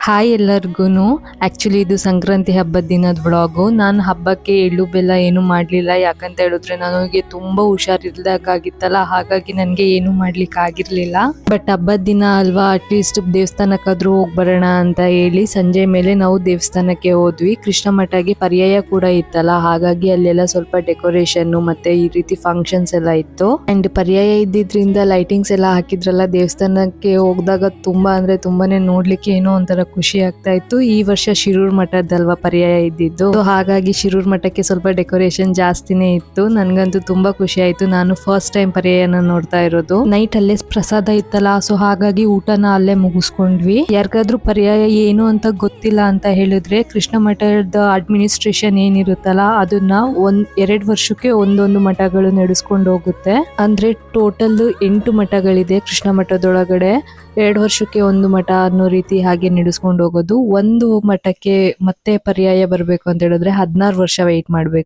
Hi ಎಲ್ಲರಿಗೂ. Actually ಇದು ಸಂಕ್ರಾಂತಿ ಹಬ್ಬದ ದಿನದ ವ್ಲಾಗು. ನಾನು ಹಬ್ಬಕ್ಕೆ ಎಳ್ಳು ಬೆಲ್ಲ ಏನು ಮಾಡಲಿಲ್ಲ, ಯಾಕಂತ ಹೇಳಿದ್ರೆ ನನಗೆ ತುಂಬ ಹುಷಾರಿಲ್ದಾಗಿತ್ತಲ್ಲ, ಹಾಗಾಗಿ ನನಗೆ ಏನು ಮಾಡ್ಲಿಕ್ಕೆ ಆಗಿರಲಿಲ್ಲ. ಬಟ್ ಹಬ್ಬದ ದಿನ ಅಲ್ವಾ, ಅಟ್ಲೀಸ್ಟ್ ದೇವಸ್ಥಾನಕ್ಕಾದ್ರೂ ಹೋಗಿ ಬರೋಣ ಅಂತ ಹೇಳಿ ಸಂಜೆ ಮೇಲೆ ನಾವು ದೇವಸ್ಥಾನಕ್ಕೆ ಹೋದ್ವಿ. ಕೃಷ್ಣ ಮಠಗೆ ಪರ್ಯಾಯ ಕೂಡ ಇತ್ತಲ್ಲ, ಹಾಗಾಗಿ ಅಲ್ಲೆಲ್ಲ ಸ್ವಲ್ಪ ಡೆಕೋರೇಷನ್ ಮತ್ತೆ ಈ ರೀತಿ ಫಂಕ್ಷನ್ಸ್ ಎಲ್ಲ ಇತ್ತು. ಅಂಡ್ ಪರ್ಯಾಯ ಇದ್ದಿದ್ರಿಂದ ಲೈಟಿಂಗ್ಸ್ ಎಲ್ಲ ಹಾಕಿದ್ರಲ್ಲ, ದೇವಸ್ಥಾನಕ್ಕೆ ಹೋಗಿದಾಗ ತುಂಬಾ ಅಂದ್ರೆ ತುಂಬಾನೇ ನೋಡ್ಲಿಕ್ಕೆ ಏನೋ ಒಂಥರ ಖುಷಿ ಆಗ್ತಾ ಇತ್ತು. ಈ ವರ್ಷ ಶಿರೂರ್ ಮಠದಲ್ವಾ ಪರ್ಯಾಯ ಇದ್ದಿದ್ದು, ಹಾಗಾಗಿ ಶಿರೂರ್ ಮಠಕ್ಕೆ ಸ್ವಲ್ಪ ಡೆಕೋರೇಷನ್ ಜಾಸ್ತಿನೇ ಇತ್ತು. ನನ್ಗಂತೂ ತುಂಬಾ ಖುಷಿ ಆಯ್ತು. ನಾನು ಫಸ್ಟ್ ಟೈಮ್ ಪರ್ಯಾಯನ ನೋಡ್ತಾ ಇರೋದು. ನೈಟ್ ಅಲ್ಲೇ ಪ್ರಸಾದ ಇತ್ತಲ್ಲ, ಸೊ ಹಾಗಾಗಿ ಊಟನ ಅಲ್ಲೇ ಮುಗಿಸ್ಕೊಂಡ್ವಿ. ಯಾರಿಗಾದ್ರೂ ಪರ್ಯಾಯ ಏನು ಅಂತ ಗೊತ್ತಿಲ್ಲ ಅಂತ ಹೇಳಿದ್ರೆ, ಕೃಷ್ಣ ಮಠದ ಅಡ್ಮಿನಿಸ್ಟ್ರೇಷನ್ ಏನಿರುತ್ತಲ್ಲ, ಅದನ್ನ 2 ವರ್ಷಕ್ಕೆ ಒಂದೊಂದು ಮಠಗಳು ನಡೆಸ್ಕೊಂಡು ಹೋಗುತ್ತೆ. ಅಂದ್ರೆ ಟೋಟಲ್ 8 ಮಠಗಳಿದೆ ಕೃಷ್ಣ ಮಠದೊಳಗಡೆ. 2 ವರ್ಷಕ್ಕೆ ಒಂದು ಮಠ ಅನ್ನೋ ರೀತಿ ಹಾಗೆ ನಡೆಸ್ಕೊಂಡು ಹೋಗೋದು. ಒಂದು ಮಠಕ್ಕೆ ಮತ್ತೆ ಪರ್ಯಾಯ ಬರ್ಬೇಕು ಅಂತ ಹೇಳಿದ್ರೆ 16 ವರ್ಷ ವೆಯ್ಟ್ ಮಾಡ್ಬೇಕು.